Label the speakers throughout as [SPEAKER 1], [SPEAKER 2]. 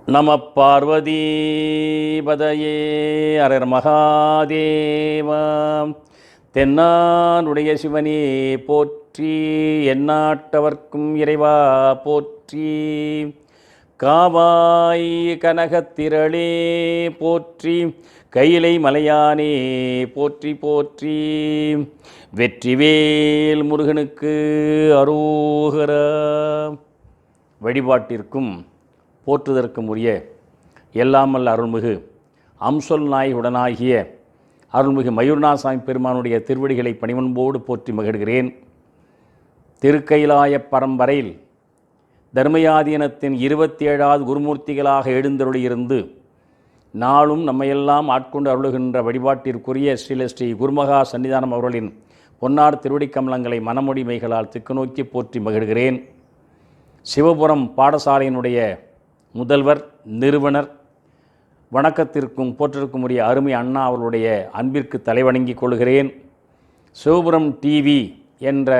[SPEAKER 1] நம பார்வதி பதையே அரர் மகாதேவா. தென்னானுடைய சிவனே போற்றி, எந்நாட்டவர்க்கும் இறைவா போற்றி. காவாய் கனகத்திரளே போற்றி, கையிலை மலையானே போற்றி போற்றி. வெற்றிவேல் முருகனுக்கு அரோகரா. வழிபாட்டிற்கும் போற்றுதற்கும் உரிய எல்லாமல்ல அருள்மிகு அம்சொல் நாயகுடனாகிய அருள்மிகு மயூர்நாசாமி பெருமானுடைய திருவடிகளை பணிவன்போடு போற்றி மகிழ்கிறேன். திருக்கைலாய பரம்பரையில் தர்மயாதீனத்தின் 27வது குருமூர்த்திகளாக எழுந்தருளியிருந்து நாளும் நம்மையெல்லாம் ஆட்கொண்டு அருளுகின்ற வழிபாட்டிற்குரிய ஸ்ரீ குருமகா சன்னிதானம் அவர்களின் பொன்னார் திருவடி கமலங்களை மனமொழிமைகளால் திக்குநோக்கி போற்றி மகிழ்கிறேன். சிவபுரம் பாடசாலையினுடைய முதல்வர், நிறுவனர், வணக்கத்திற்கும் போற்றிற்கும் உரிய அருமை அண்ணா அவர்களுடைய அன்பிற்கு தலைவணங்கிக் கொள்கிறேன். சிவபுரம் டிவி என்ற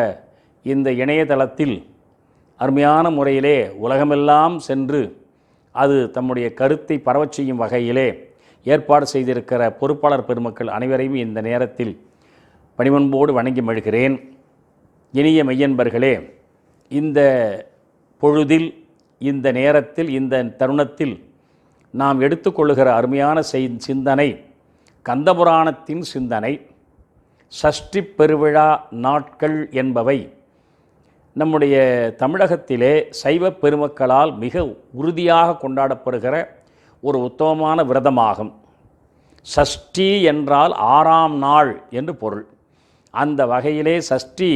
[SPEAKER 1] இந்த இணையதளத்தில் அருமையான முறையிலே உலகமெல்லாம் சென்று அது தம்முடைய கருத்தை பரவச் செய்யும் வகையிலே ஏற்பாடு செய்திருக்கிற பொறுப்பாளர் பெருமக்கள் அனைவரையும் இந்த நேரத்தில் பணிவன்போடு வணங்கி மகிழ்கிறேன். இனிய மெய்யன்பர்களே, இந்த பொழுதில், இந்த நேரத்தில், இந்த தருணத்தில் நாம் எடுத்துக்கொள்ளுகிற அருமையான சிந்தனை கந்தபுராணத்தின் சிந்தனை. சஷ்டி பெருவிழா நாட்கள் என்பவை நம்முடைய தமிழகத்திலே சைவ பெருமக்களால் மிக உறுதியாக கொண்டாடப்படுகிற ஒரு உத்தமமான விரதமாகும். சஷ்டி என்றால் 6ஆம் நாள் என்று பொருள். அந்த வகையிலே சஷ்டி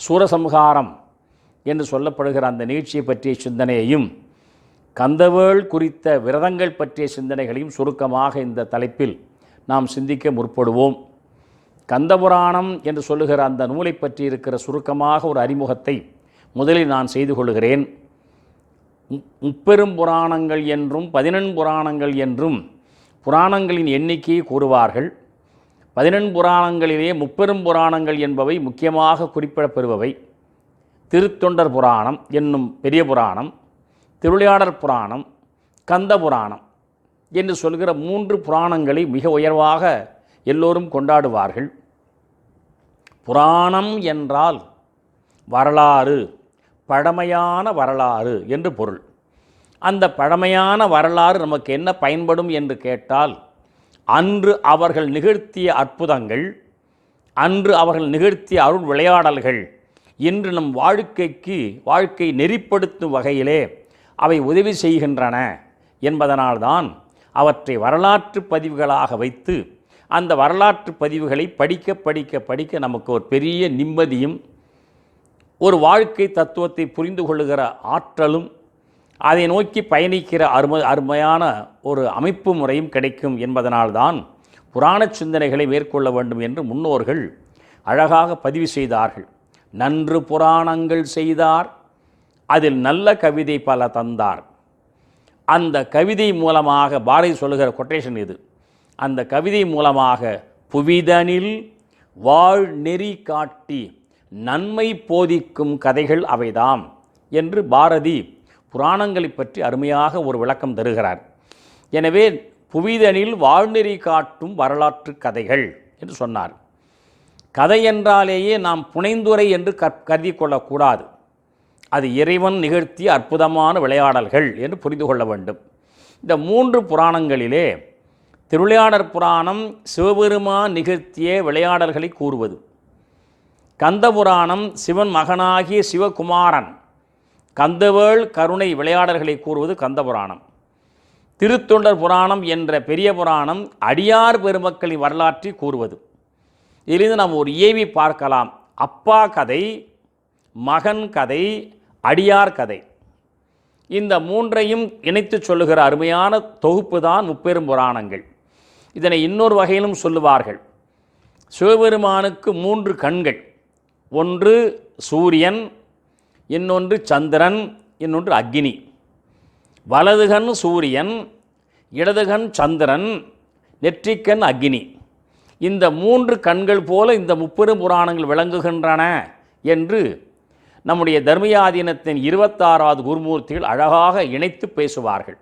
[SPEAKER 1] சூரசம்ஹாரம் என்று சொல்லப்படுகிற அந்த நிகழ்ச்சியை பற்றிய சிந்தனையையும் கந்தவேள் குறித்த விரதங்கள் பற்றிய சிந்தனைகளையும் சுருக்கமாக இந்த தலைப்பில் நாம் சிந்திக்க முற்படுவோம். கந்தபுராணம் என்று சொல்லுகிற அந்த நூலை பற்றி இருக்கிற சுருக்கமாக ஒரு அறிமுகத்தை முதலில் நான் செய்து கொள்கிறேன். முப்பெரும் புராணங்கள் என்றும் 14 புராணங்கள் என்றும் புராணங்களின் எண்ணிக்கையை கூறுவார்கள். 14 புராணங்களிலே முப்பெரும் புராணங்கள் என்பவை முக்கியமாக குறிப்பிடப்பெறுபவை. திருத்தொண்டர் புராணம் என்னும் பெரிய புராணம், திருவிளையாடற் புராணம், கந்த புராணம் என்று சொல்கிற 3 புராணங்களை மிக உயர்வாக எல்லோரும் கொண்டாடுவார்கள். புராணம் என்றால் வரலாறு, பழமையான வரலாறு என்று பொருள். அந்த பழமையான வரலாறு நமக்கு என்ன பயன்படும் என்று கேட்டால், அன்று அவர்கள் நிகழ்த்திய அற்புதங்கள், அன்று அவர்கள் நிகழ்த்திய அருள் விளையாடல்கள் இன்று நம் வாழ்க்கை நெறிப்படுத்தும் வகையிலே அவை உதவி செய்கின்றன என்பதனால்தான் அவற்றை வரலாற்று பதிவுகளாக வைத்து அந்த வரலாற்று பதிவுகளை படிக்க படிக்க படிக்க நமக்கு ஒரு பெரிய நிம்மதியும், ஒரு வாழ்க்கை தத்துவத்தை புரிந்து கொள்ளுகிற ஆற்றலும், அதை நோக்கி பயணிக்கிற அருமையான ஒரு அமைப்பு முறையும் கிடைக்கும் என்பதனால்தான் புராண சிந்தனைகளை மேற்கொள்ள வேண்டும் என்று முன்னோர்கள் அழகாக பதிவு செய்தார்கள். நன்று புராணங்கள் செய்தார், அதில் நல்ல கவிதை பல தந்தார். அந்த கவிதை மூலமாக பாரதி சொல்லுகிற கொட்டேஷன் இது. அந்த கவிதை மூலமாக புவிதனில் வாழ் நெறி காட்டி நன்மை போதிக்கும் கதைகள் அவைதாம் என்று பாரதி புராணங்களை பற்றி அருமையாக ஒரு விளக்கம் தருகிறார். எனவே புவிதனில் வாழ்நெறி காட்டும் வரலாற்று கதைகள் என்று சொன்னார். கதை என்றாலேயே நாம் புனைந்துரை என்று கருதி கொள்ளக்கூடாது. அது இறைவன் நிகழ்த்திய அற்புதமான விளையாடல்கள் என்று புரிந்து கொள்ள வேண்டும். இந்த 3 புராணங்களிலே திருவிளையாடற் புராணம் சிவபெருமான் நிகழ்த்திய விளையாடல்களை கூறுவது. கந்த புராணம் சிவன் மகனாகிய சிவகுமாரன் கந்தவேள் கருணை விளையாடல்களை கூறுவது கந்த புராணம். திருத்தொண்டர் புராணம் என்ற பெரிய புராணம் அடியார் பெருமக்களின் வரலாற்றை கூறுவது. இதிலிருந்து நாம் ஒரு ஏவி பார்க்கலாம். அப்பா கதை, மகன் கதை, அடியார் கதை, இந்த 3ஐயும் இணைத்து சொல்லுகிற அருமையான தொகுப்பு தான் முப்பெரும் புராணங்கள். இதனை இன்னொரு வகையிலும் சொல்லுவார்கள். சிவபெருமானுக்கு 3 கண்கள். ஒன்று சூரியன், இன்னொன்று சந்திரன், இன்னொன்று அக்னி. வலதுகண் சூரியன், இடதுகண் சந்திரன், நெற்றிக்கண் அக்னி. இந்த 3 கண்கள் போல இந்த முப்பெரும் புராணங்கள் விளங்குகின்றன என்று நம்முடைய தர்மயாதீனத்தின் 26வது குருமூர்த்திகள் அழகாக இணைத்து பேசுவார்கள்.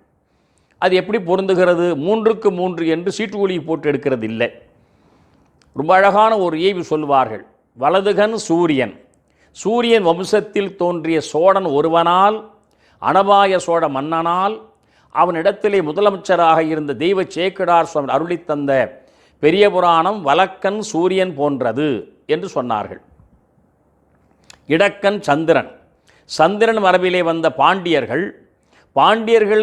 [SPEAKER 1] அது எப்படி பொருந்துகிறது? 3க்கு 3 என்று சீட்டுக்குழி போட்டு எடுக்கிறது இல்லை. ரொம்ப அழகான ஒரு ஏய்வு சொல்வார்கள். வலதுகன் சூரியன், சூரியன் வம்சத்தில் தோன்றிய சோழன் ஒருவனால், அனபாய சோழ மன்னனால், அவனிடத்திலே முதலமைச்சராக இருந்த தெய்வ சேக்கிழார் சுவாமி அருளித்தந்த பெரிய புராணம் வலக்கன் சூரியன் போன்றது என்று சொன்னார்கள். இடக்கன் சந்திரன், சந்திரன் மரபிலே வந்த பாண்டியர்கள், பாண்டியர்கள்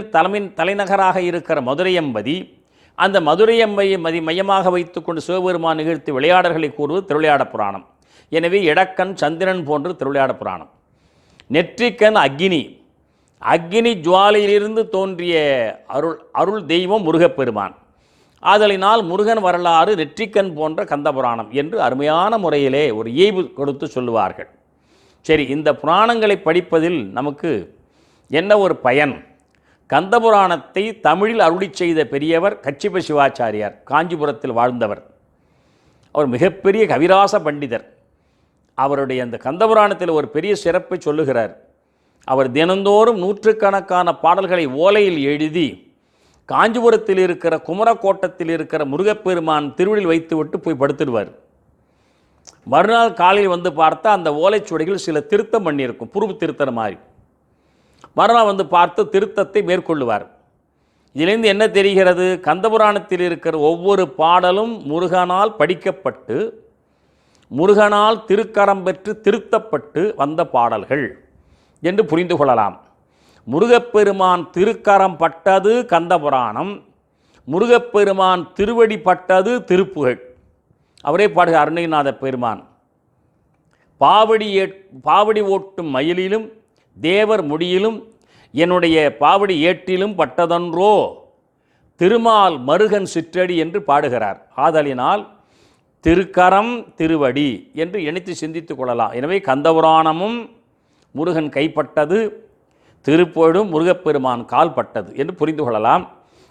[SPEAKER 1] தலைநகராக இருக்கிற மதுரையம்பதி, அந்த மதுரையம்பையை மையமாக வைத்துக்கொண்டு சிவபெருமான் நிகழ்த்தி விளையாடல்களை கூறுவது திருவிளையாட புராணம். எனவே இடக்கன் சந்திரன் போன்று திருவிளையாட புராணம். நெற்றிக்கன் அக்னி, அக்னி ஜுவாலையிலிருந்து தோன்றிய அருள் தெய்வம் முருகப்பெருமான். ஆதலினால் முருகன் வரலாறு நெற்றிக்கண் போன்ற கந்தபுராணம் என்று அருமையான முறையிலே ஒரு இயைபு கொடுத்து சொல்லுவார்கள். சரி, இந்த புராணங்களை படிப்பதில் நமக்கு என்ன ஒரு பயன்? கந்தபுராணத்தை தமிழில் அருளி செய்த பெரியவர் கச்சிப சிவாச்சாரியார், காஞ்சிபுரத்தில் வாழ்ந்தவர். அவர் மிகப்பெரிய கவிராச பண்டிதர். அவருடைய அந்த கந்தபுராணத்தில் ஒரு பெரிய சிறப்பை சொல்லுகிறார். அவர் தினந்தோறும் நூற்றுக்கணக்கான பாடல்களை ஓலையில் எழுதி காஞ்சிபுரத்தில் இருக்கிற குமரக்கோட்டத்தில் இருக்கிற முருகப்பெருமான் திருவிழில் வைத்துவிட்டு போய் படுத்துடுவார். மறுநாள் காலையில் வந்து பார்த்தா அந்த ஓலைச்சுவடிகள் சில திருத்தம் பண்ணியிருக்கும், புருவ திருத்தற மாதிரி. மறுநாள் வந்து பார்த்து திருத்தத்தை மேற்கொள்ளுவார். இதிலிருந்து என்ன தெரிகிறது? கந்தபுராணத்தில் இருக்கிற ஒவ்வொரு பாடலும் முருகனால் படிக்கப்பட்டு, முருகனால் திருக்கரம் பெற்று திருத்தப்பட்டு வந்த பாடல்கள் என்று புரிந்து கொள்ளலாம். முருகப்பெருமான் திருக்கரம் பட்டது கந்தபுராணம், முருகப்பெருமான் திருவடி பட்டது திருப்புகழ். அவரே பாடுகிற அருணகிரிநாத பெருமான், பாவடி ஓட்டும் மயிலிலும் தேவர் முடியிலும் என்னுடைய பாவடி ஏட்டிலும் பட்டதன்றோ திருமால் மருகன் சிற்றடி என்று பாடுகிறார். ஆதலினால் திருக்கரம் திருவடி என்று இணைத்து சிந்தித்து கொள்ளலாம். எனவே கந்தபுராணமும் முருகன் கைப்பட்டது, திருப்புகழும் முருகப்பெருமான் கால் பட்டது என்று புரிந்து கொள்ளலாம்.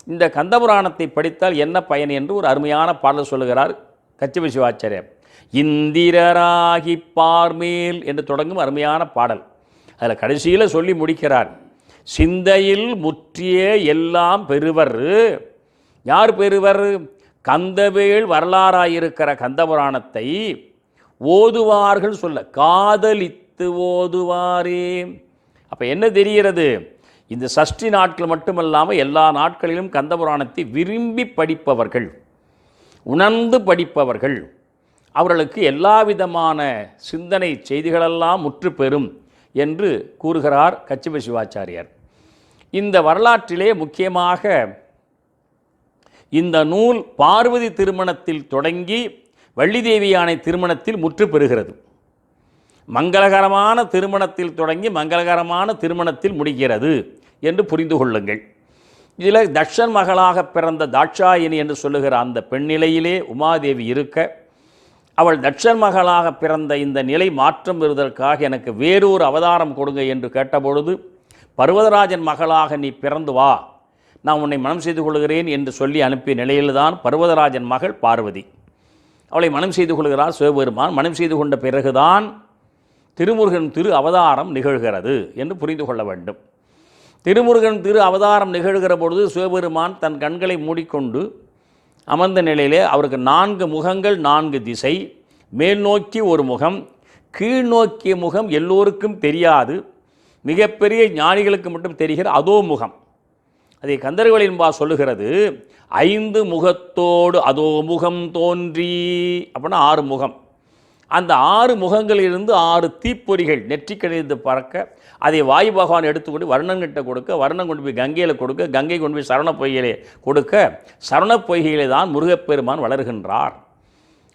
[SPEAKER 1] இந்த கந்தபுராணத்தை படித்தால் என்ன பயன் என்று ஒரு அருமையான பாடல் சொல்லுகிறார் கச்சிப சிவாச்சாரியர். இந்திரராகி பார்மேல் என்று தொடங்கும் அருமையான பாடல். அதில் கடைசியில் சொல்லி முடிக்கிறார், சிந்தையில் முற்றிய எல்லாம் பெறுவர். யார் பெறுவர்? கந்தவேள் வரலாறாயிருக்கிற கந்தபுராணத்தை ஓதுவார்கள் சொல்ல, காதலித்து ஓதுவாரே. அப்போ என்ன தெரிகிறது? இந்த சஷ்டி நாட்கள் மட்டுமல்லாமல் எல்லா நாட்களிலும் கந்தபுராணத்தை விரும்பி படிப்பவர்கள், உணர்ந்து படிப்பவர்கள், அவர்களுக்கு எல்லா விதமான சிந்தனை செய்திகளெல்லாம் முற்று பெறும் என்று கூறுகிறார் கச்சிப சிவாச்சாரியார். இந்த வரலாற்றிலே முக்கியமாக இந்த நூல் பார்வதி திருமணத்தில் தொடங்கி வள்ளிதேவியானை திருமணத்தில் முற்று பெறுகிறது. மங்களகரமான திருமணத்தில் தொடங்கி மங்களகரமான திருமணத்தில் முடிகிறது என்று புரிந்து கொள்ளுங்கள். இதில் தட்சன் மகளாக பிறந்த தாட்சாயினி என்று சொல்லுகிற அந்த பெண்ணிலையிலே உமாதேவி இருக்க, அவள் தட்சன் மகளாக பிறந்த இந்த நிலை மாற்றம் பெறுவதற்காக எனக்கு வேறொரு அவதாரம் கொடுங்க என்று கேட்டபொழுது, பர்வதராஜன் மகளாக நீ பிறந்து வா, நான் உன்னை மனம் செய்து கொள்கிறேன் என்று சொல்லி அனுப்பிய நிலையில்தான் பர்வதராஜன் மகள் பார்வதி. அவளை மனம் செய்து கொள்கிறார் சிவபெருமான். மனம் செய்து கொண்ட பிறகுதான் திருமுருகன் திரு அவதாரம் நிகழ்கிறது என்று புரிந்து கொள்ள வேண்டும். திருமுருகன் திரு அவதாரம் நிகழ்கிற பொழுது சிவபெருமான் தன் கண்களை மூடிக்கொண்டு அமர்ந்த நிலையிலே அவருக்கு 4 முகங்கள், 4 திசை, மேல் நோக்கி ஒரு முகம், கீழ் நோக்கிய முகம் எல்லோருக்கும் தெரியாது, மிகப்பெரிய ஞானிகளுக்கு மட்டும் தெரிகிற அதோ முகம். அதை கந்தர்களின்பா சொல்லுகிறது, 5 முகத்தோடு அதோ முகம் தோன்றி, அப்படின்னா 6 முகம். அந்த 6 முகங்களிலிருந்து 6 தீப்பொறிகள் நெற்றிக்கணிந்து பறக்க, அதை வாயு பகவான் எடுத்துக்கொண்டு வருணன்கிட்ட கொடுக்க, வருணன் கொண்டு போய் கங்கையில் கொடுக்க, கங்கை கொண்டு போய் சரண பொய்கையிலே கொடுக்க, சரண பொய்கையிலே தான் முருகப்பெருமான் வளர்கின்றார்.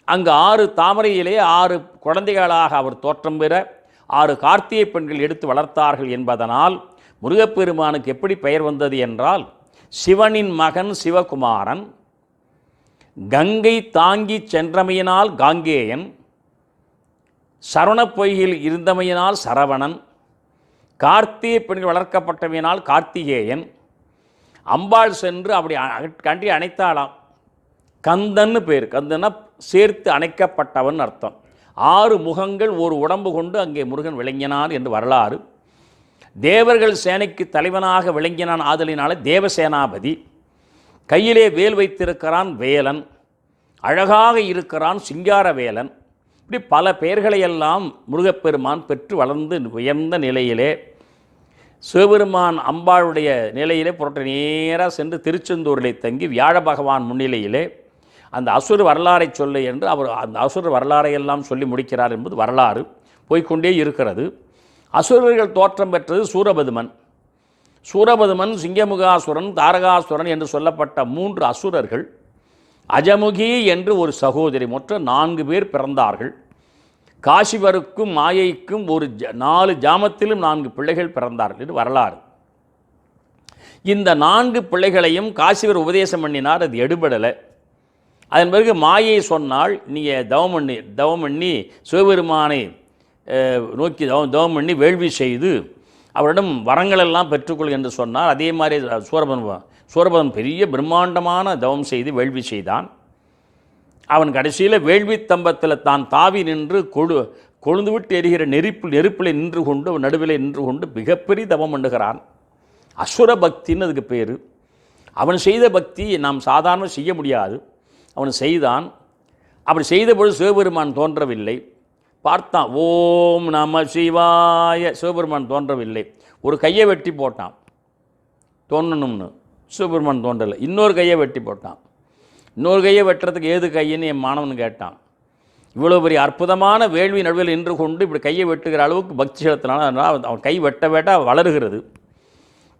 [SPEAKER 1] அங்கு 6 தாமரையிலே 6 குழந்தைகளாக அவர் தோற்றம் பெற 6 கார்த்திகை பெண்கள் எடுத்து வளர்த்தார்கள் என்பதனால் முருகப்பெருமானுக்கு எப்படி பெயர் வந்தது என்றால், சிவனின் மகன் சிவகுமாரன், கங்கை தாங்கி சென்றமையினால் காங்கேயன், சரண பொய்கையில் இருந்தமையினால் சரவணன், கார்த்திகை பெண்கள் வளர்க்கப்பட்டமையினால் கார்த்திகேயன், அம்பாள் சென்று அப்படி கண்டி அணைத்தாளாம், கந்தன்னு பேர். கந்தன்னா சேர்த்து அணைக்கப்பட்டவன் அர்த்தம். 6 முகங்கள் ஒரு உடம்பு கொண்டு அங்கே முருகன் விளங்கினான் என்று வரலாறு. தேவர்கள் சேனைக்கு தலைவனாக விளங்கினான். ஆதலினால தேவசேனாபதி. கையிலே வேல் வைத்திருக்கிறான் வேலன், அழகாக இருக்கிறான் சிங்கார வேலன். இப்படி பல பெயர்களையெல்லாம் முருகப்பெருமான் பெற்று வளர்ந்து உயர்ந்த நிலையிலே சிவபெருமான் அம்பாளுடைய நிலையிலே புரட்ட நேராக சென்று திருச்செந்தூரிலே தங்கி வியாழ பகவான் முன்னிலையிலே அந்த அசுர வரலாறை சொல்லு என்று அவர் அந்த அசுர வரலாறையெல்லாம் சொல்லி முடிக்கிறார் என்பது வரலாறு போய்கொண்டே இருக்கிறது. அசுரர்கள் தோற்றம் பெற்றது சூரபதுமன். சூரபதுமன், சிங்கமுகாசுரன், தாரகாசுரன் என்று சொல்லப்பட்ட 3 அசுரர்கள். அஜமுகி என்று ஒரு சகோதரி, மொத்தம் 4 பேர் பிறந்தார்கள். காசிவருக்கும் மாயைக்கும் 4 ஜாமத்திலும் 4 பிள்ளைகள் பிறந்தார்கள் என்று வரலாறு. இந்த 4 பிள்ளைகளையும் காசிவர் உபதேசம் பண்ணினார், அது எடுபடலை. அதன் பிறகு மாயை சொன்னால், நீங்கள் தவம் பண்ணி சிவபெருமானை நோக்கி தவம் பண்ணி வேள்வி செய்து அவரிடம் வரங்களெல்லாம் பெற்றுக்கொள் என்று சொன்னார். அதே மாதிரி சூரபதன் பெரிய பிரம்மாண்டமான தவம் செய்து வேள்வி செய்தான். அவன் கடைசியில் வேள்வி தம்பத்தில் தான் தாவி நின்று கொழுந்து விட்டு எரிகிற நெருப்பில் நின்று கொண்டு நடுவில் நின்று கொண்டு மிகப்பெரிய தவம் பண்ணுகிறான். அசுர பக்தின்னு அதுக்கு பேர். அவன் செய்த பக்தி நாம் சாதாரண செய்ய முடியாது. அவன் செய்தான். அப்படி செய்த பொழுது சிவபெருமான் தோன்றவில்லை. பார்த்தான், ஓம் நம சிவாய, சிவபெருமான் தோன்றவில்லை. ஒரு கையை வெட்டி போட்டான் தோன்றணும்னு, சிவபெருமான் தோன்றலை. இன்னொரு கையை வெட்டி போட்டான். இன்னொரு கையை வெட்டுறதுக்கு ஏது கையின்னு என் மாணவன் கேட்டான். இவ்வளோ பெரிய அற்புதமான வேள்வி நடுவில் நின்று கொண்டு இப்படி கையை வெட்டுகிற அளவுக்கு பக்தி செலுத்தினால அவன் கை வெட்ட வளருகிறது.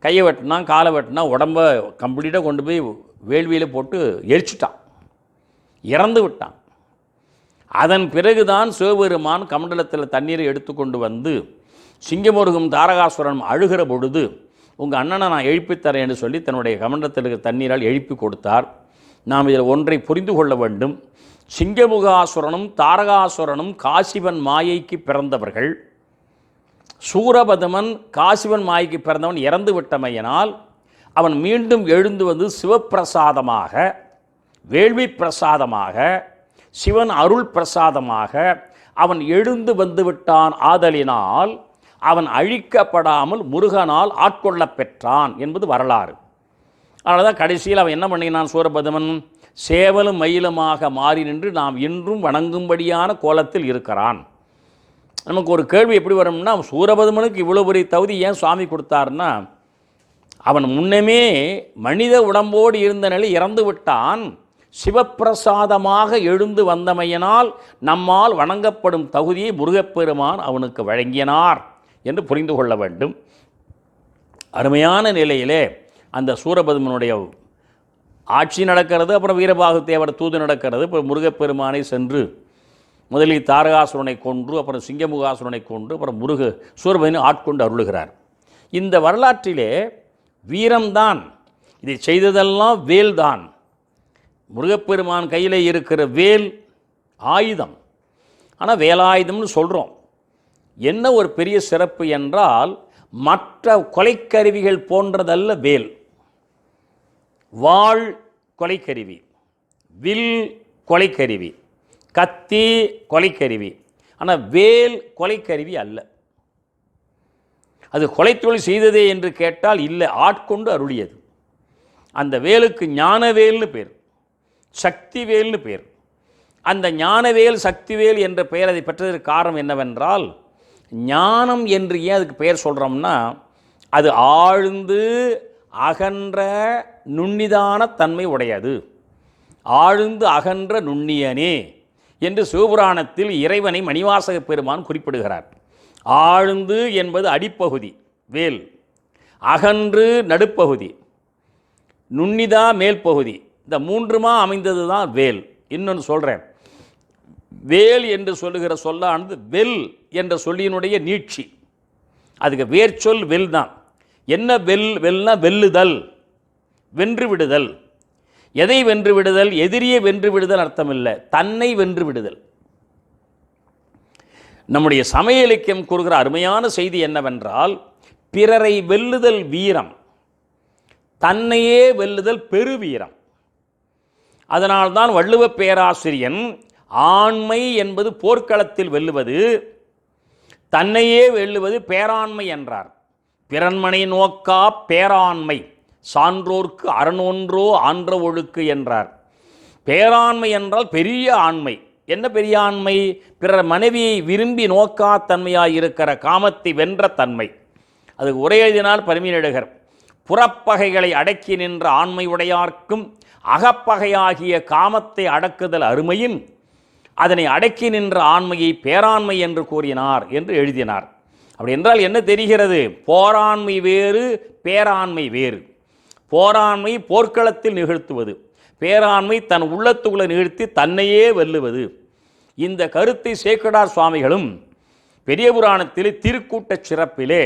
[SPEAKER 1] கையை வெட்டினா, காலை வெட்டினா, உடம்ப கம்ப்ளீட்டாக கொண்டு போய் வேள்வியில் போட்டு எரிச்சுட்டான், இறந்து விட்டான். அதன் பிறகுதான் சிவபெருமான் கமண்டலத்தில் தண்ணீரை எடுத்துக்கொண்டு வந்து சிங்கமுருகும் தாரகாசுரன் அழுகிற பொழுது உங்கள் அண்ணனை நான் எழுப்பித்தரேன் என்று சொல்லி தன்னுடைய கமண்டலத்தில் இருக்கிற தண்ணீரால் எழுப்பி கொடுத்தார். நாம் இதில் ஒன்றை புரிந்து கொள்ள வேண்டும். சிங்கமுகாசுரனும் தாரகாசுரனும் காசிவன் மாயைக்கு பிறந்தவர்கள். சூரபதுமன் காசிவன் மாயைக்கு பிறந்தவன் இறந்து விட்டமையினால் அவன் மீண்டும் எழுந்து வந்து சிவப்பிரசாதமாக, வேள்வி பிரசாதமாக, சிவன் அருள் பிரசாதமாக அவன் எழுந்து வந்து விட்டான். ஆதலினால் அவன் அழிக்கப்படாமல் முருகனால் ஆட்கொள்ளப் பெற்றான் என்பது வரலாறு. அதனால தான் கடைசியில் அவன் என்ன பண்ணினான், சூரபதுமன் சேவலும் மயிலுமாக மாறி நின்று நாம் இன்றும் வணங்கும்படியான கோலத்தில் இருக்கிறான். நமக்கு ஒரு கேள்வி எப்படி வரும்னா, சூரபதுமனுக்கு இவ்வளோ பெரிய தகுதி ஏன் சுவாமி கொடுத்தாருன்னா, அவன் முன்னமே மனித உடம்போடு இருந்த நிலை இறந்து விட்டான். சிவப்பிரசாதமாக எழுந்து வந்தமையினால் நம்மால் வணங்கப்படும் தகுதியை முருகப்பெருமான் அவனுக்கு வழங்கினார் என்று புரிந்து கொள்ள வேண்டும். அருமையான நிலையிலே அந்த சூரபதுமனுடைய ஆட்சி நடக்கிறது. அப்புறம் வீரபாகு தேவர் தூது நடக்கிறது. இப்போ முருகப்பெருமானை சென்று முதலில் தாரகாசுரனை கொன்று, அப்புறம் சிங்கமுகாசுரனை கொன்று, அப்புறம் சூரபதுமனை ஆட்கொண்டு அருளுகிறார். இந்த வரலாற்றிலே வீரம்தான், இதை செய்ததெல்லாம் வேல்தான். முருகப்பெருமான் கையில் இருக்கிற வேல் ஆயுதம். ஆனால் வேலாயுதம்னு சொல்கிறோம். என்ன ஒரு பெரிய சிறப்பு என்றால், மற்ற கொலைக்கருவிகள் போன்றதல்ல வேல். வாள் கொலைக்கருவி, வில் கொலைக்கருவி, கத்தி கொலைக்கருவி. ஆனால் வேல் கொலைக்கருவி அல்ல. அது கொலைத்தொழில் செய்ததே என்று கேட்டால் இல்லை, ஆட்கொண்டு அருளியது. அந்த வேலுக்கு ஞானவேல்னு பேர், சக்திவேல்னு பேர். அந்த ஞானவேல் சக்திவேல் என்ற பெயர் அதை பெற்றதற்கு காரணம் என்னவென்றால், ஞானம் என்று ஏன் அதுக்கு பெயர் சொல்கிறோம்னா, அது ஆழ்ந்து அகன்ற நுண்ணிதான தன்மை உடையது. ஆழ்ந்து அகன்ற நுண்ணியனே என்று சிவபுராணத்தில் இறைவனை மணிவாசக பெருமான் குறிப்பிடுகிறார். ஆழ்ந்து என்பது அடிப்பகுதி வேல், அகன்று நடுப்பகுதி, நுண்ணிதா மேல் பகுதி. இந்த 3மா அமைந்தது தான் வேல். இன்னொன்று சொல்கிறேன், வேல் என்று சொல்லுகிற சொல்லானது வெல் என்ற சொல்லினுடைய நீட்சி. அதுக்கு வேர்ச்சொல் வெல் தான். என்ன வெல்னா வெல்லுதல், வென்று விடுதல். எதை வென்று விடுதல்? எதிரியை வென்று விடுதல் அர்த்தமில்லை, தன்னை வென்று விடுதல். நம்முடைய சமய இலக்கியம் கூறுகிற அருமையான செய்தி என்னவென்றால், பிறரை வெல்லுதல் வீரம், தன்னையே வெல்லுதல் பெருவீரம். அதனால்தான் வள்ளுவ பேராசிரியன் ஆண்மை என்பது போர்க்களத்தில் வெல்லுவது, தன்னையே வெல்லுவது பேராண்மை என்றார். பிறன்மனை நோக்கா பேராண்மை சான்றோர்க்கு அறனொன்றோ ஆன்ற ஒழுக்கு என்றார். பேராண்மை என்றால் பெரிய ஆண்மை. என்ன பெரிய ஆண்மை? பிறர் மனைவியை விரும்பி நோக்கா தன்மையாய் இருக்கிற காமத்தை வென்ற தன்மை. அது உரை எழுதினால் பரிமேலழகர், புறப்பகைகளை அடக்கி நின்ற ஆண்மை உடையார்க்கும் அகப்பகையாகிய காமத்தை அடக்குதல் அருமையின் அதனை அடக்கி நின்ற ஆண்மையை பேராண்மை என்று கூறினார் என்று எழுதினார். அப்படி என்றால் என்ன தெரிகிறது? போராண்மை வேறு, பேராண்மை வேறு. போராண்மை போர்க்களத்தில் நிகழ்த்துவது, பேராண்மை தன் உள்ளத்துக்குள்ள நிகழ்த்தி தன்னையே வெல்லுவது. இந்த கருத்தை சேக்கிழார் சுவாமிகளும் பெரிய புராணத்திலே திருக்கூட்ட சிறப்பிலே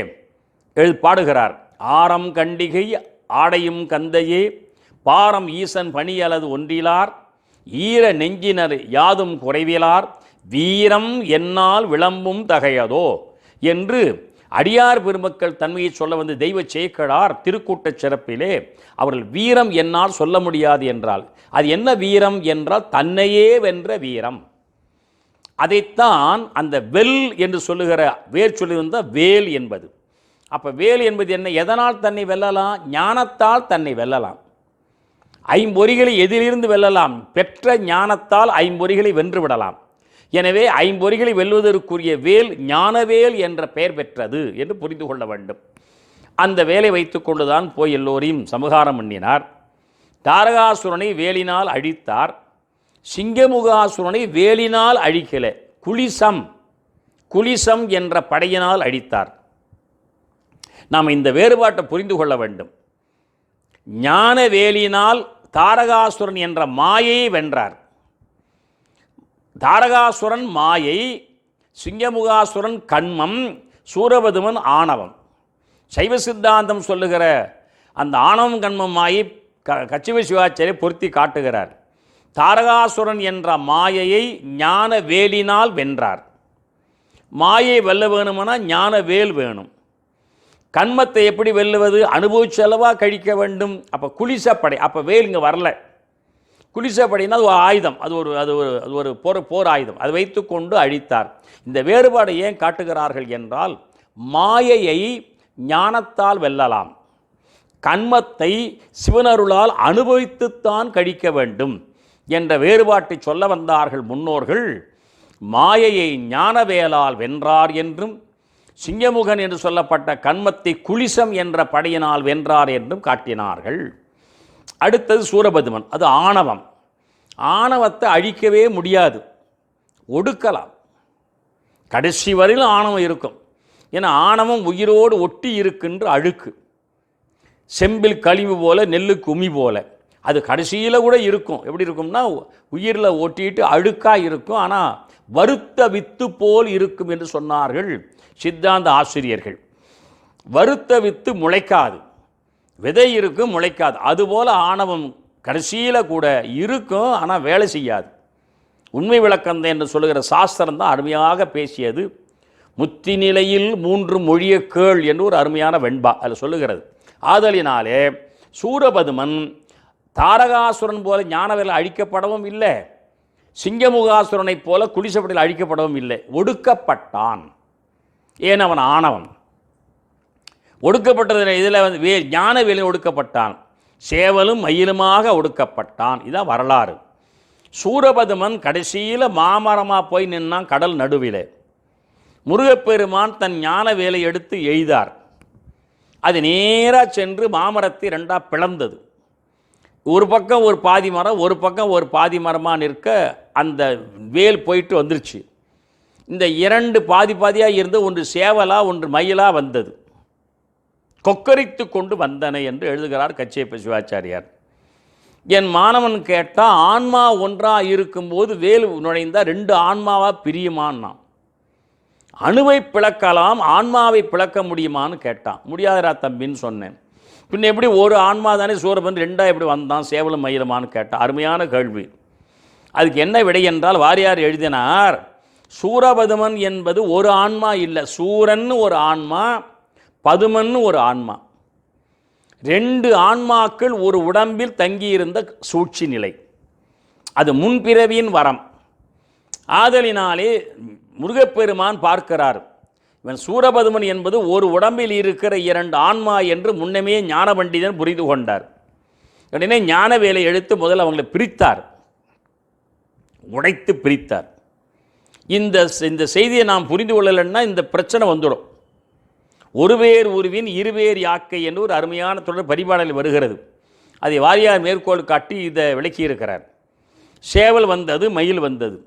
[SPEAKER 1] பாடுகிறார். ஆரம் கண்டிகை ஆடையும் கந்தையே பாரம் ஈசன் பணியலது ஒன்றிலார் ஈர நெஞ்சினர் யாதும் குறைவிலார் வீரம் என்னால் விளம்பும் தகையதோ என்று அடியார் பெருமக்கள் தன்மையை சொல்ல வந்து தெய்வ சேக்கிழார் திருக்கூட்ட சிறப்பிலே அவர்கள் வீரம் என்னால் சொல்ல முடியாது என்றால் அது என்ன வீரம் என்றால் தன்னையே வென்ற வீரம். அதைத்தான் அந்த வெல் என்று சொல்லுகிற வேர் சொல்லி வந்த வேல் என்பது. அப்போ வேல் என்பது என்ன? எதனால் தன்னை வெல்லலாம்? ஞானத்தால் தன்னை வெல்லலாம். ஐம்பொறிகளை எதிலிருந்து வெல்லலாம்? பெற்ற ஞானத்தால் ஐம்பொறிகளை வென்று விடலாம். எனவே ஐம்பொறிகளை வெல்வதற்குரிய வேல் ஞானவேல் என்ற பெயர் பெற்றது என்று புரிந்து கொள்ள வேண்டும். அந்த வேலை வைத்துக்கொண்டுதான் போய் எல்லோரையும் சமகாரம் பண்ணினார். தாரகாசுரனை வேலினால் அழித்தார். சிங்கமுகாசுரனை வேலினால் அழிக்கல, குலிசம் என்ற படையினால் அழித்தார். நாம் இந்த வேறுபாட்டை புரிந்து கொள்ள வேண்டும். ஞான வேலினால் தாரகாசுரன் என்ற மாயையை வென்றார். தாரகாசுரன் மாயை, சிங்கமுகாசுரன் கண்மம், சூரபதுமன் ஆணவம். சைவ சித்தாந்தம் சொல்லுகிற அந்த ஆணவம் கண்மம் மாயை கச்சிவ சிவாச்சாரியர் பொருத்தி காட்டுகிறார். தாரகாசுரன் என்ற மாயையை ஞான வேலினால் வென்றார். மாயை வெல்ல வேணுமானா ஞான வேல் வேணும். கண்மத்தை எப்படி வெல்லுவது? அனுபவிச்சளவாக கழிக்க வேண்டும். அப்போ குலிசப்படை, அப்போ வேல் இங்கே வரல. குலிசப்படைனா அது ஒரு ஆயுதம், அது ஒரு போர் ஆயுதம். அதை வைத்துக்கொண்டு அழித்தார். இந்த வேறுபாடு ஏன் காட்டுகிறார்கள் என்றால், மாயையை ஞானத்தால் வெல்லலாம், கண்மத்தை சிவனருளால் அனுபவித்துத்தான் கழிக்க வேண்டும் என்ற வேறுபாட்டை சொல்ல வந்தார்கள் முன்னோர்கள். மாயையை ஞானவேலால் வென்றார் என்றும், சிங்கமுகன் என்று சொல்லப்பட்ட கண்மத்தை குலிசம் என்ற படையினால் வென்றார் என்றும் காட்டினார்கள். அடுத்தது சூரபதுமன், அது ஆணவம். ஆணவத்தை அழிக்கவே முடியாது, ஒடுக்கலாம். கடைசி வரையில் ஆணவம் இருக்கும். ஏன்னா ஆணவம் உயிரோடு ஒட்டி இருக்கின்ற அழுக்கு. செம்பில் கழிவு போல, நெல்லுக்கு உமி போல, அது கடைசியில் கூட இருக்கும். எப்படி இருக்கும்னா உயிரில் ஒட்டிட்டு அழுக்காக இருக்கும், ஆனால் வருத்த வித்து போல் இருக்கும் என்று சொன்னார்கள் சித்தாந்த ஆசிரியர்கள். வருத்த வித்து முளைக்காது, விதை இருக்கும் முளைக்காது. அதுபோல் ஆணவம் கடைசியில் கூட இருக்கும், ஆனால் வேலை செய்யாது. உண்மை விளக்கந்தை என்று சொல்லுகிற சாஸ்திரம் தான் அருமையாக பேசியது. முத்தி நிலையில் 3 மொழிய கேள் என்று ஒரு அருமையான வெண்பா அதில் சொல்லுகிறது. ஆதலினாலே சூரபதுமன் தாரகாசுரன் போல ஞானவேல் அழிக்கப்படவும் இல்லை, சிங்கமுகாசுரனைப் போல குலிசப்படையில் அழிக்கப்படவும் இல்லை. ஒடுக்கப்பட்டான். ஏன்? அவன் ஆணவம். ஒடுக்கப்பட்டது இதில் வந்து ஞானவேலில் ஒடுக்கப்பட்டான், சேவலும் மயிலுமாக ஒடுக்கப்பட்டான். இதான் வரலாறு. சூரபதுமன் கடைசியில் மாமரமாக போய் நின்னான் கடல் நடுவில். முருகப்பெருமான் தன் ஞான வேலை எடுத்து எய்தார். அது நேராக சென்று மாமரத்தை 2ஆக பிளந்தது. ஒரு பக்கம் ஒரு பாதி மரம், ஒரு பக்கம் ஒரு பாதி மரமாக நிற்க அந்த வேல் போயிட்டு வந்துருச்சு. இந்த 2 பாதியாக இருந்து ஒன்று சேவலா ஒன்று மயிலா வந்தது, கொக்கரித்து கொண்டு வந்தன என்று எழுதுகிறார் கச்சியப்ப சிவாச்சாரியார். என் மாணவன் கேட்டால், ஆன்மா ஒன்றாக இருக்கும்போது வேல் நுழைந்தால் 2 ஆன்மாவாக பிரியுமான்னா, அணுவை பிளக்கலாம், ஆன்மாவை பிளக்க முடியுமான்னு கேட்டான். முடியாதரா தம்பின்னு சொன்னேன். பின்ன எப்படி ஒரு ஆன்மா தானே சூரபன் 2ஆக எப்படி வந்தான் சேவலும் மயிலுமான்னு கேட்டான். அருமையான கேள்வி. அதுக்கு என்ன விடை என்றால், வாரியார் எழுதினார், சூரபதுமன் என்பது ஒரு ஆன்மா இல்லை, சூரன் ஒரு ஆன்மா, பதுமன் ஒரு ஆன்மா. 2 ஆன்மாக்கள் ஒரு உடம்பில் தங்கியிருந்த சூழ்ச்சி நிலை. அது முன்பிறவியின் வரம். ஆதலினாலே முருகப்பெருமான் பார்க்கிறார், இவன் சூரபதுமன் என்பது ஒரு உடம்பில் இருக்கிற இரண்டு ஆன்மா என்று முன்னமே ஞான பண்டிதன் புரிந்து கொண்டார். உடனே ஞான வேலை எடுத்து முதல் அவங்களை பிரித்தார், உடைத்து பிரித்தார். இந்த செய்தியை நாம் புரிந்து கொள்ளலைன்னா இந்த பிரச்சனை வந்துடும். ஒருவேர் உருவின் இருவேர் யாக்கை என்று ஒரு அருமையான தொடர் பரிபாடலில் வருகிறது. அதை வாரியார் மேற்கோள் காட்டி இதை விளக்கியிருக்கிறார். சேவல் வந்தது, மயில் வந்தது,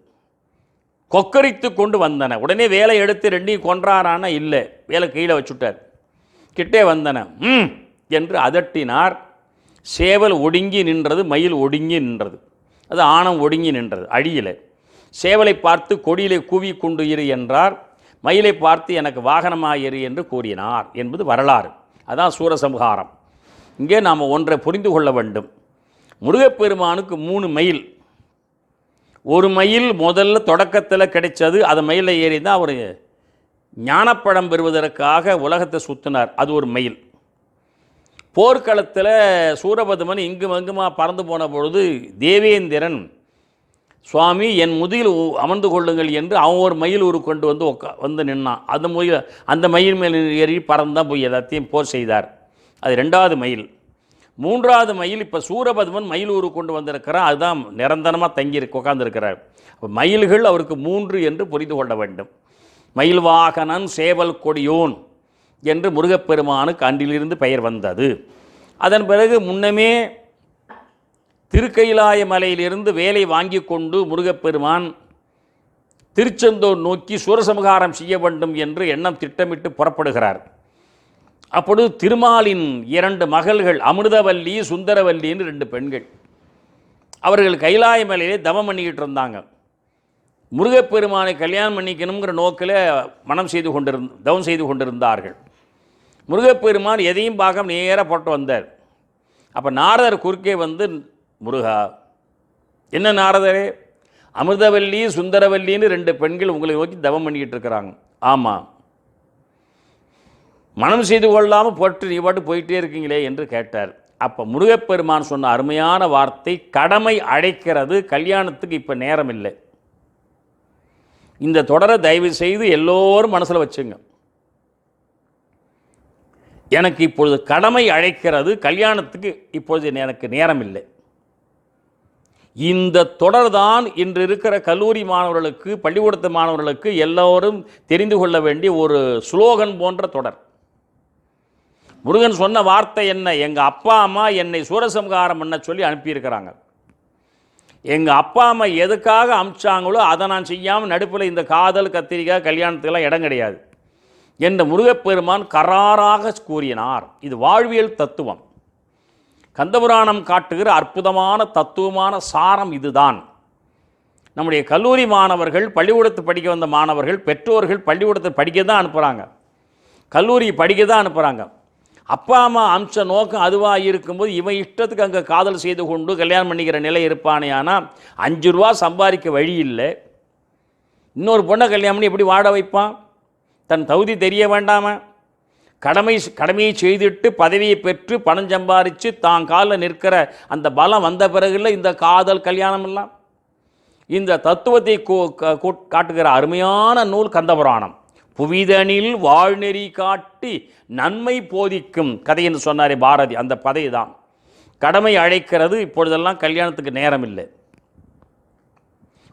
[SPEAKER 1] கொக்கரித்து கொண்டு வந்தன. உடனே வேலை எடுத்து ரெண்டையும் கொன்றாரான இல்லை, வேலை கீழே வச்சுட்டார். கிட்டே வந்தன என்று அதட்டினார். சேவல் ஒடுங்கி நின்றது, மயில் ஒடுங்கி நின்றது. அது ஆணம் ஒடுங்கி நின்றது அடியில். சேவலை பார்த்து கொடியிலே கூவி கொண்டு இரு என்றார், மயிலை பார்த்து எனக்கு வாகனமாயிரு என்று கூறினார் என்பது வரலாறு. அதான் சூரசம்ஹாரம். இங்கே நாம் ஒன்றை புரிந்து கொள்ள வேண்டும். முருகப்பெருமானுக்கு 3 மயில். ஒரு மயில் முதல்ல தொடக்கத்தில் கிடைச்சது, அது மயிலில் ஏறி தான் அவர் ஞானப்பழம் பெறுவதற்காக உலகத்தை சுற்றினார். அது ஒரு மயில். போர்க்களத்தில் சூரபதுமன் இங்கும் அங்குமா பறந்து போன பொழுது தேவேந்திரன், சுவாமி என் முதுகில் அமர்ந்து கொள்ளுங்கள் என்று அவன் ஒரு மயில் ஊரு கொண்டு வந்து நின்னான். அந்த மயில் மேல் ஏறி பறந்தான் போய் எல்லாத்தையும் போர் செய்தார். அது 2வது மயில். 3வது மயில் இப்போ சூரபதுமன் மயில் ஊரு கொண்டு வந்திருக்கிறான். அதுதான் நிரந்தரமாக தங்கி உட்கார்ந்துருக்கிறார். அப்போ மயில்கள் அவருக்கு 3 என்று புரிந்து கொள்ள வேண்டும். மயில் வாகனன் சேவல் கொடியோன் என்று முருகப்பெருமானுக்கு அன்றிலிருந்து பெயர் வந்தது. அதன் பிறகு முன்னமே திருக்கைலாய மலையிலிருந்து வேலை வாங்கி கொண்டு முருகப்பெருமான் திருச்செந்தூர் நோக்கி சூரசம்ஹாரம் செய்ய வேண்டும் என்று எண்ணம் திட்டமிட்டு புறப்படுகிறார். அப்பொழுது திருமாலின் 2 மகள்கள் அமிர்தவல்லி சுந்தரவல்லின்னு 2 பெண்கள், அவர்கள் கைலாய மலையிலே தவம் பண்ணிக்கிட்டு இருந்தாங்க. முருகப்பெருமானை கல்யாணம் பண்ணிக்கணுங்கிற நோக்கில் தவம் செய்து கொண்டிருந்தார்கள். முருகப்பெருமான் எதையும் பார்க்க நேராக போட்டு வந்தார். அப்போ நாரதர் குறுக்கே வந்து, முருகா, என்ன நாரதரே, அமிர்தவல்லி சுந்தரவல்லின்னு 2 பெண்கள் உங்களை நோக்கி தவம் பண்ணிக்கிட்டு இருக்கிறாங்க. ஆமாம், மனம் செய்து கொள்ளாமல் போட்டு நீ பாட்டு போயிட்டே இருக்கீங்களே என்று கேட்டார். அப்போ முருகப்பெருமான் சொன்ன அருமையான வார்த்தை, கடமை அழைக்கிறது, கல்யாணத்துக்கு இப்போ நேரம் இல்லை. இந்த தொடரை தயவு செய்து எல்லோரும் மனசில் வச்சுங்க. எனக்கு இப்பொழுது கடமை அழைக்கிறது, கல்யாணத்துக்கு இப்பொழுது எனக்கு நேரம் இல்லை. இந்த தொடர் தான் இன்று இருக்கிற கல்லூரி மாணவர்களுக்கு, பள்ளிக்கூடத்து மாணவர்களுக்கு எல்லோரும் தெரிந்து கொள்ள வேண்டிய ஒரு ஸ்லோகன் போன்ற தொடர். முருகன் சொன்ன வார்த்தை என்ன? எங்கள் அப்பா அம்மா என்னை சூரசம்ஹாரம் பண்ண சொல்லி அனுப்பியிருக்கிறாங்க. எங்கள் அப்பா அம்மா எதுக்காக அனுப்பிச்சாங்களோ அதை நான் செய்யாமல் நடுப்பில் இந்த காதல் கத்திரிக்காய் கல்யாணத்துக்கெல்லாம் இடம் கிடையாது என்ற முருகப்பெருமான் கராராக கூறினார். இது வாழ்வியல் தத்துவம். கந்தபுராணம் காட்டுகிற அற்புதமான தத்துவமான சாரம் இதுதான். நம்முடைய கல்லூரி மாணவர்கள், பள்ளிக்கூடத்து படிக்க வந்த மாணவர்கள், பெற்றோர்கள் பள்ளிக்கூடத்தை படிக்க தான் அனுப்புகிறாங்க, கல்லூரி படிக்க தான் அனுப்புகிறாங்க. அப்பா அம்மா அம்ச நோக்கம் அதுவாக இருக்கும்போது இவன் இஷ்டத்துக்கு அங்கே காதல் செய்து கொண்டு கல்யாணம் பண்ணிக்கிற நிலை இருப்பானே. ஆனால் 5 ரூபா சம்பாதிக்க வழி இல்லை. இன்னொரு பொண்ணை கல்யாணம் பண்ணி எப்படி வாட வைப்பான்? தன் தகுதி தெரிய வேண்டாமா? கடமையை செய்துட்டு பதவியை பெற்று பணம் சம்பாதிச்சு தான் காலில் நிற்கிற அந்த பலம் வந்த பிறகுல இந்த காதல் கல்யாணம் எல்லாம். இந்த தத்துவத்தை காட்டுகிற அருமையான நூல் கந்தபுராணம். புவிதனில் வாழ்நெறி காட்டி நன்மை போதிக்கும் கதை என்று சொன்னாரே பாரதி, அந்த பதை தான். கடமை அழைக்கிறது, இப்பொழுதெல்லாம் கல்யாணத்துக்கு நேரம் இல்லை.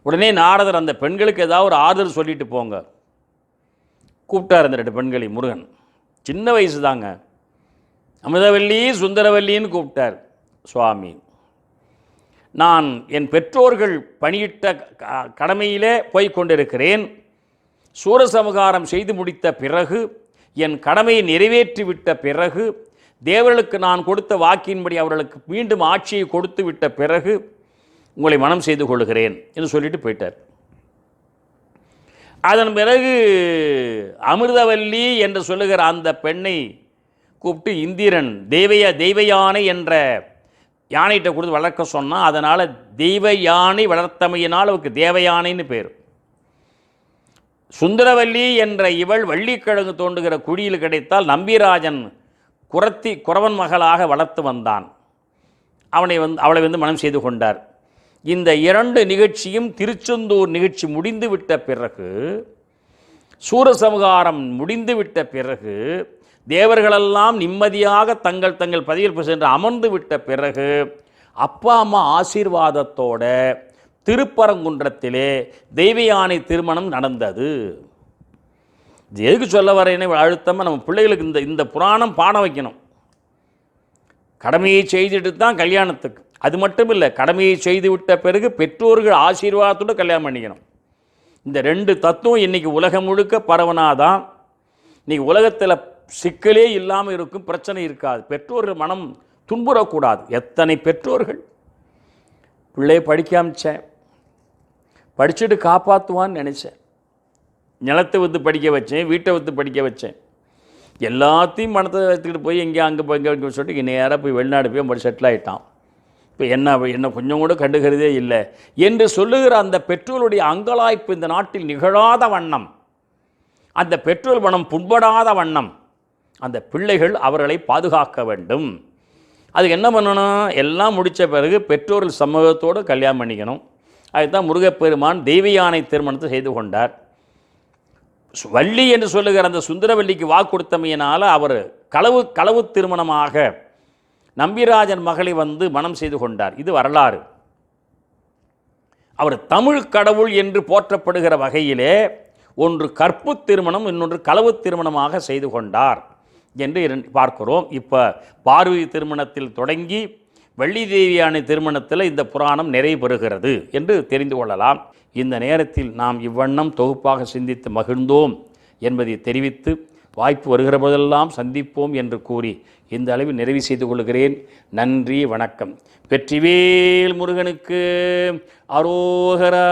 [SPEAKER 1] உடனே நாரதர் அந்த பெண்களுக்கு ஏதாவது ஒரு ஆறுதல் சொல்லிட்டு போங்க கூப்பிட்டார். அந்த 2 பெண்களை முருகன், சின்ன வயசு தாங்க, அமிர்தவல்லி சுந்தரவல்லின்னு கூப்பிட்டார். சுவாமி, நான் என் பெற்றோர்கள் பணியிட்ட கடமையிலே போய் கொண்டிருக்கிறேன். சூரசம்ஹாரம் செய்து முடித்த பிறகு, என் கடமையை நிறைவேற்றிவிட்ட பிறகு, தேவர்களுக்கு நான் கொடுத்த வாக்கின்படி அவர்களுக்கு மீண்டும் ஆட்சியை கொடுத்து விட்ட பிறகு உங்களை மனம் செய்து கொள்கிறேன் என்று சொல்லிட்டு போயிட்டார். அதன் பிறகு அமிர்தவல்லி என்று சொல்லுகிற அந்த பெண்ணை கூப்பிட்டு இந்திரன் தெய்வ யானை என்ற யானைகிட்ட கொடுத்து வளர்க்க சொன்னால், அதனால் தெய்வ யானை வளர்த்தமையினால் அவருக்கு தேவ யானைன்னு பேர். சுந்தரவல்லி என்ற இவள் வள்ளிக்கிழங்கு தோண்டுகிற குடியில் கிடைத்தால் நம்பிராஜன் குறவன் மகளாக வளர்த்து வந்தான். அவளை மனம் செய்து கொண்டார். இந்த 2 நிகழ்ச்சியும் திருச்செந்தூர் நிகழ்ச்சி முடிந்து விட்ட பிறகு சூரசம்ஹாரம் முடிந்துவிட்ட பிறகு தேவர்களெல்லாம் நிம்மதியாக தங்கள் தங்கள் பதிவில் சென்று அமர்ந்து விட்ட பிறகு அப்பா அம்மா ஆசீர்வாதத்தோட திருப்பரங்குன்றத்திலே தெய்வயானை திருமணம் நடந்தது. இது எதுக்கு சொல்ல வரேன்னு அழுத்தமாக நம்ம பிள்ளைகளுக்கு இந்த புராணம் பாடம் வைக்கணும். கடமையை செய்துட்டு தான் கல்யாணத்துக்கு. அது மட்டும் இல்லை, கடமையை செய்து விட்ட பிறகு பெற்றோர்கள் ஆசீர்வாதத்தோடு கல்யாணம் பண்ணிக்கணும். இந்த 2 தத்துவம் இன்றைக்கி உலகம் முழுக்க பரவனாதான் இன்றைக்கி உலகத்தில் சிக்கலே இல்லாமல் இருக்கும், பிரச்சனை இருக்காது. பெற்றோர்கள் மனம் துன்புறக்கூடாது. எத்தனை பெற்றோர்கள் பிள்ளையை படிக்க அமிச்சேன், படிச்சுட்டு காப்பாற்றுவான்னு நினச்சேன், நிலத்தை விற்று படிக்க வச்சேன், வீட்டை விற்று படிக்க வச்சேன், எல்லாத்தையும் மனத்தை எடுத்துக்கிட்டு போய் எங்கேயும் அங்கே போய் இங்கே சொல்லிட்டு நேராக போய் வெளிநாடு போய் செட்டில் ஆகிட்டான். இப்போ என்ன கொஞ்சம் கூட கண்டுகிறதே இல்லை என்று சொல்லுகிற அந்த பெற்றோருடைய அங்கலாய்ப்பு இந்த நாட்டில் நிகழாத வண்ணம், அந்த பெற்றோர் மனம் புண்படாத வண்ணம் அந்த பிள்ளைகள் அவர்களை பாதுகாக்க வேண்டும். அதுக்கு என்ன பண்ணணும்? எல்லாம் முடித்த பிறகு பெற்றோர்கள் சமூகத்தோடு கல்யாணம் பண்ணிக்கணும். அதுதான் முருகப்பெருமான் தெய்வயானை திருமணத்தை செய்து கொண்டார். வள்ளி என்று சொல்லுகிற அந்த சுந்தரவல்லிக்கு வாக்கு கொடுத்தமையினால் அவர் களவு திருமணமாக நம்பிராஜன் மகளை மனம் செய்து கொண்டார். இது வரலாறு. அவர் தமிழ் கடவுள் என்று போற்றப்படுகிற வகையிலே ஒன்று கற்பு திருமணம், இன்னொன்று களவு திருமணமாக செய்து கொண்டார் என்று பார்க்கிறோம். இப்போ பார்வதி திருமணத்தில் தொடங்கி வள்ளி தேவியானை திருமணத்தில் இந்த புராணம் நிறைவு பெறுகிறது என்று தெரிந்து கொள்ளலாம். இந்த நேரத்தில் நாம் இவ்வண்ணம் தொகுப்பாக சிந்தித்து மகிழ்ந்தோம் என்பதை தெரிவித்து, வாய்ப்பு வருகிற போதெல்லாம் சந்திப்போம் என்று கூறி இந்த அளவில் நிறைவு செய்து கொள்கிறேன். நன்றி, வணக்கம். வெற்றிவேல் முருகனுக்கு அரோகரா.